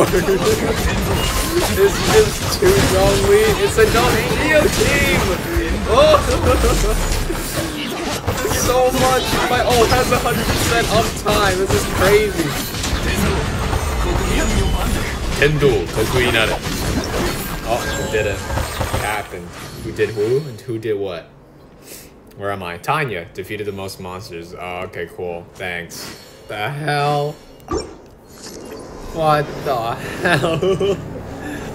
It's just too Zhongli. It's a Neo team. Oh, so much. My ult has 100% uptime. This is crazy. Kendo, Tokuinaru. Oh, who did it? What happened? Who did who? And who did what? Where am I? Tanya defeated the most monsters. Oh, okay, cool. Thanks. The hell? What the hell?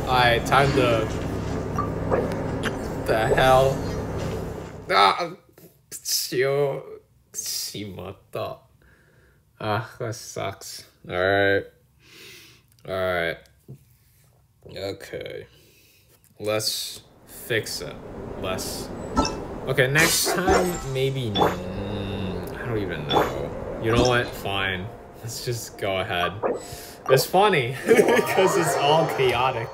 Alright, time to... The hell? Ah! Shimata. Ah, that sucks. Alright. Alright. Okay. Let's fix it. Okay, next time, maybe... I don't even know. You know what? Fine. Let's just go ahead. It's funny, because it's all chaotic.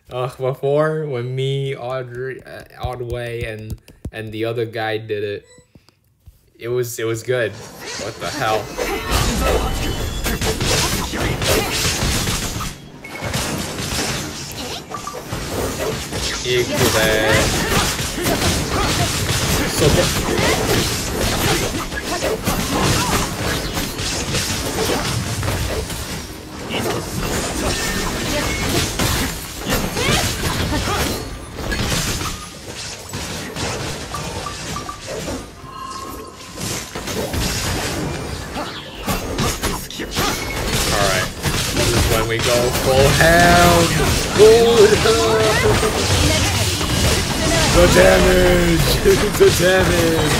Before, when me, Ordway, and the other guy did it, it was good. What the hell? Alright, this is when we go full hell. The damage! The damage!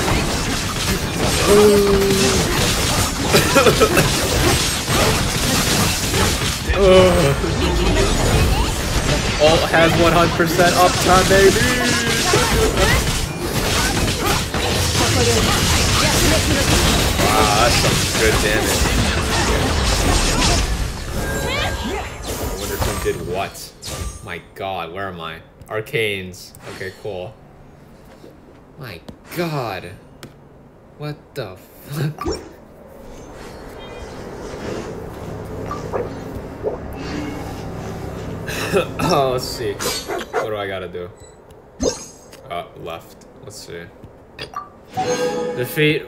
Ult has 100% uptime, baby! Wow, that's some good damage. I wonder who did what. My god, where am I? Arcanes. Okay, cool. My god. What the fuck? Oh, let's see. What do I gotta do? Left. Let's see. Defeat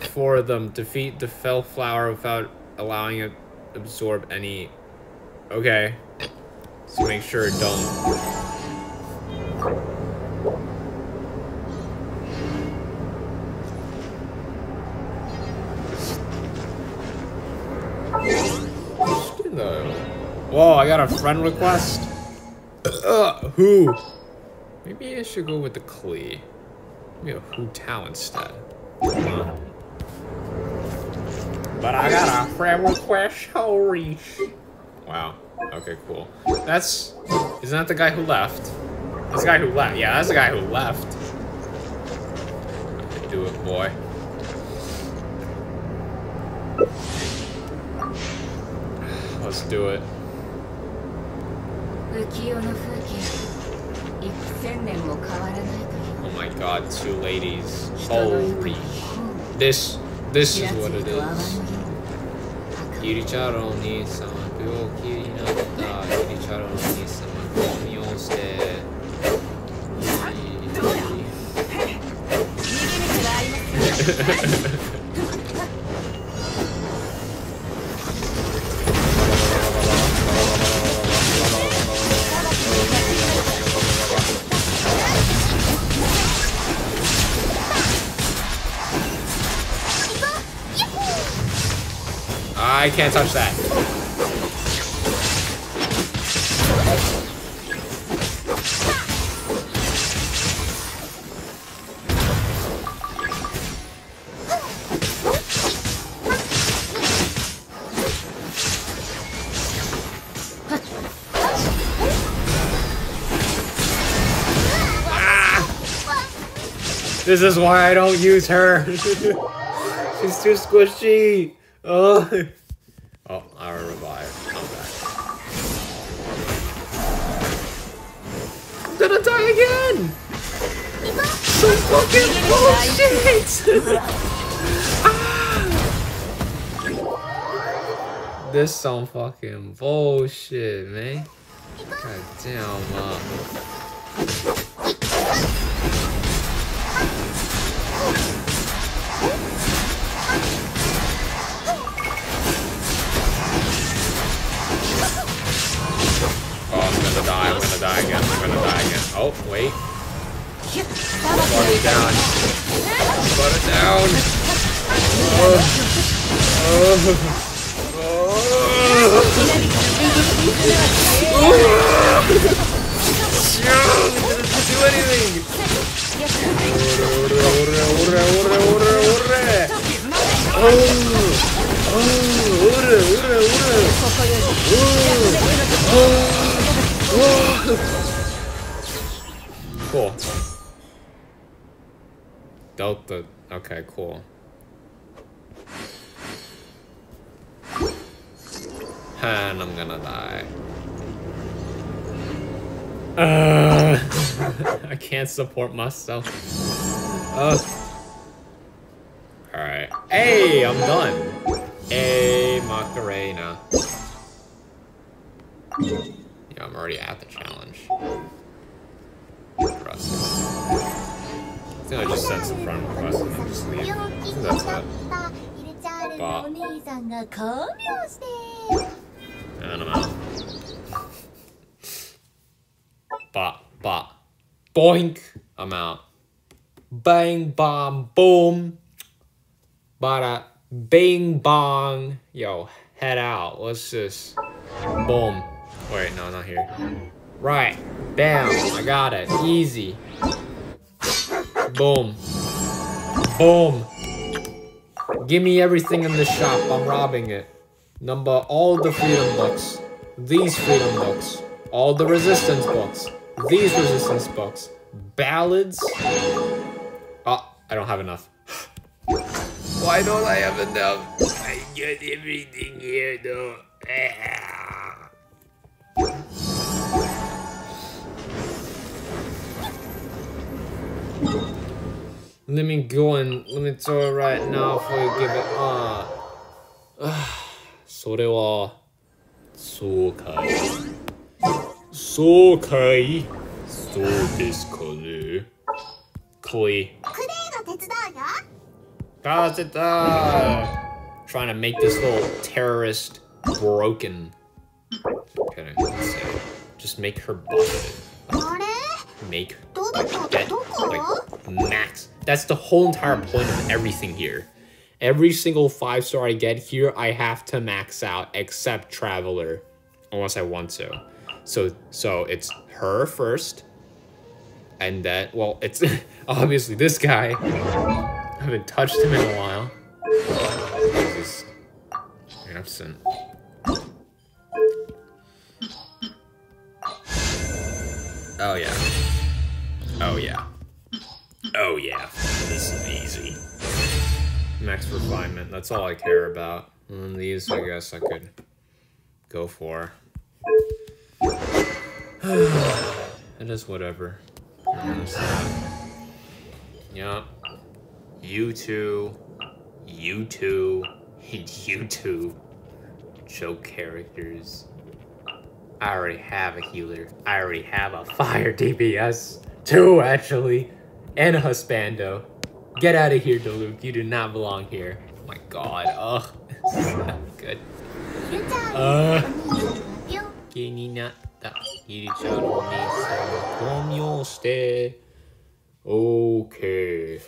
4 of them. Defeat the fell flower without allowing it to absorb any... Okay. So make sure it don't... Whoa, I got a friend request? Who? Maybe I should go with the Klee. Maybe a Hu Tao instead. But I got a friend request, holy sh... Wow. Okay, cool. That's... Isn't that the guy who left? That's the guy who left. Yeah, that's the guy who left. Okay, do it, boy. Let's do it. Oh my god, 2 ladies. Holy. This is what it is. Kiricharo ni sama byouki ni natta. Kiricharo ni sama gomi o shite. I can't touch that. This is why I don't use her. She's too squishy. Oh, I revive. I'm back. I'm gonna die again. So fucking bullshit. This some fucking bullshit, man. God damn, Oh, I'm gonna die again. Oh, wait. Brought it down. Didn't do anything. Cool. Delta. Okay, cool. And I'm gonna die. I can't support myself. Alright. Hey, I'm done. Hey, Macarena. Yeah, I'm already at the challenge. Impressive. I think I just sent some friend requests and then just leave. I think that's it. But I don't know. But boink, I'm out. Bang bong boom. Bada bing bong. Yo, head out. What's this? Boom. Wait, no, not here. Right. Bam. I got it. Easy. Boom. Boom. Give me everything in the shop. I'm robbing it. All the freedom books. These freedom books. All the resistance books. These resistance books. Ballads. Oh, I don't have enough. Why don't I have enough? I got everything here though. Let me go and let me throw it right now before you give it. それはそうかい。そうかい。そうですかね。クレイが手伝うよ。手伝う。Trying to make this little terrorist broken. Kidding. Let's see. Just make her busted. Make get like max. That's the whole entire point of everything here. Every single 5-star I get here, I have to max out except Traveler, unless I want to. So it's her first, and then it's obviously this guy. I haven't touched him in a while. He's absent. Oh yeah. Oh yeah. Oh yeah. This is easy. Max refinement. That's all I care about. And these, I guess, I could go for. It is whatever. Yup. You two. Choke characters. I already have a healer. I already have a fire DPS. 2 actually. And a Husbando. Get out of here, Duluth. You do not belong here. Oh my god. Ugh. This is not good. Okay.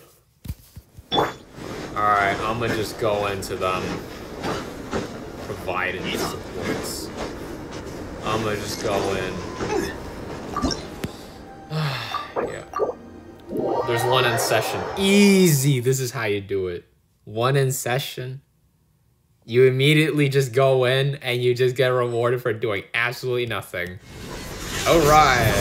Alright, I'm gonna just go into them. Providing supports. I'm gonna just go in. Yeah. There's one in session. Easy. This is how you do it. One in session. You immediately just go in and you just get rewarded for doing absolutely nothing. Alright.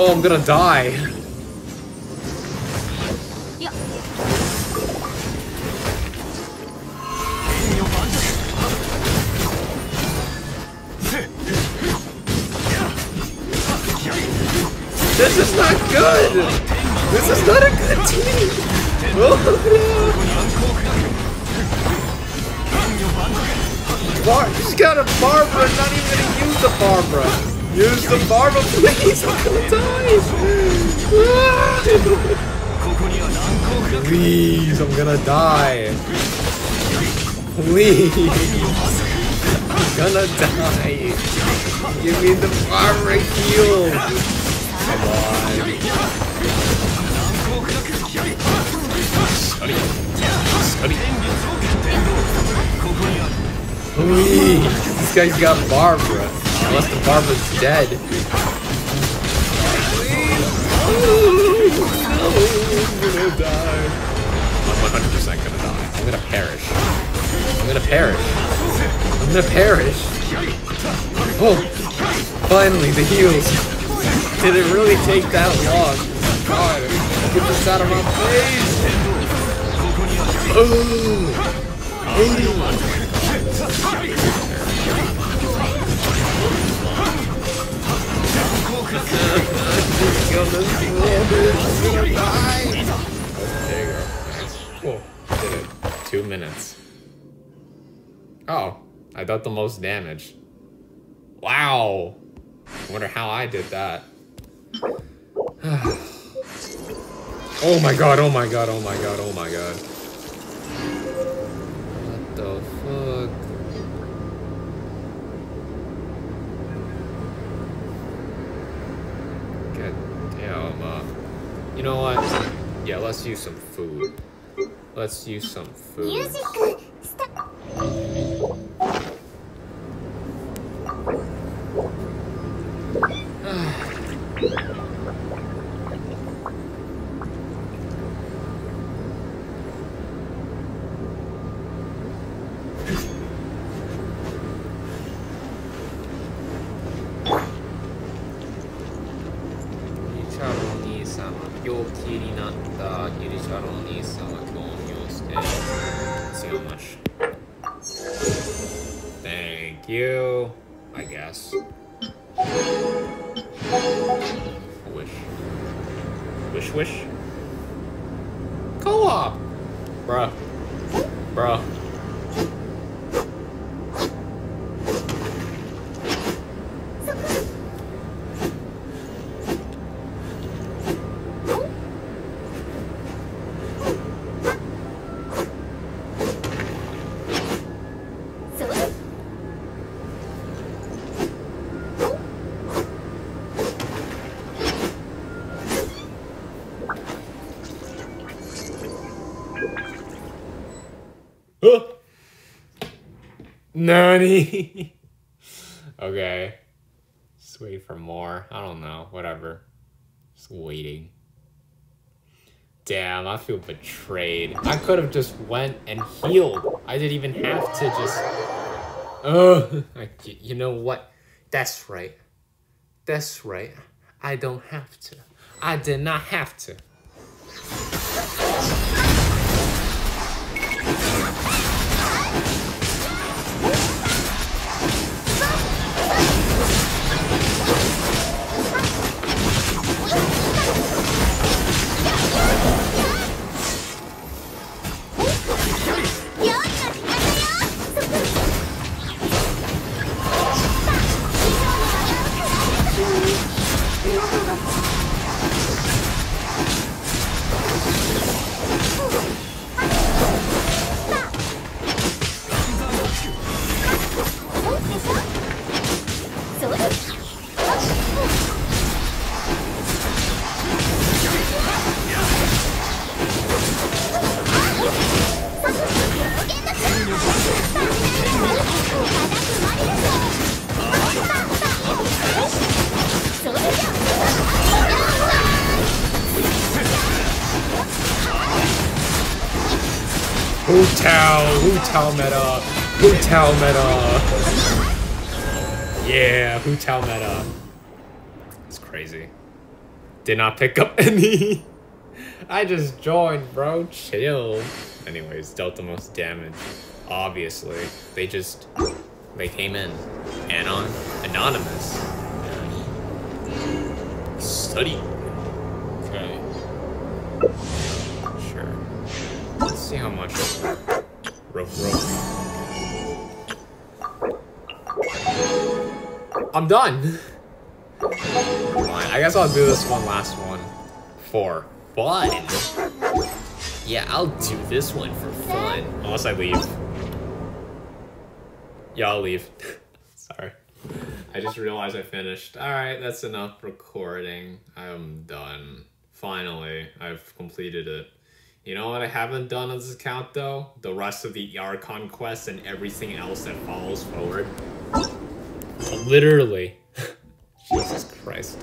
Oh, I'm gonna die. This is not good! This is not a good team! Oh no! She's got a Barbara, not even gonna use the Barbara! Use the Barbara, please! I'm gonna die! Please, I'm gonna die! Please! I'm gonna die! Give me the Barbara heal! Come on. Study. Study. Please. This guy's got Barbara. Unless the Barbara's dead. Please. No, I'm gonna die. I'm 100% gonna die. I'm gonna perish. I'm gonna perish. I'm gonna perish. Oh. Finally, the heals. Did it really take that long? God, get this out of my face! There you go. Cool. Did it. 2 minutes. Oh, I got the most damage. Wow. I wonder how I did that. Oh my god, oh my god, oh my god, oh my god. What the fuck? God damn, you know what? Yeah, let's use some food. Let's use some food. Music. Thank you, I guess. Wish. Wish, wish. Co-op! Bruh. Bruh. Nani? Okay. Just wait for more. I don't know. Whatever. Just waiting. Damn, I feel betrayed. I could have just went and healed. I didn't even have to just... You know what? That's right. That's right. I don't have to. I did not have to. Hu-Tao meta. Hu-Tao meta. Yeah, Hu-Tao meta. It's crazy. Did not pick up any. I just joined, bro. Chill. Anyways, dealt the most damage. Obviously. They came in. Anonymous. Study. Okay. Sure. Let's see how much. Rope. I'm done. Fine. I guess I'll do this last one for fun. Yeah, I'll do this one for fun. Unless I leave. Yeah, I'll leave. Sorry. I just realized I finished. Alright, that's enough recording. I'm done. Finally, I've completed it. You know what I haven't done on this account though? The rest of the Archon quests and everything else that follows forward. Literally. Jesus Christ.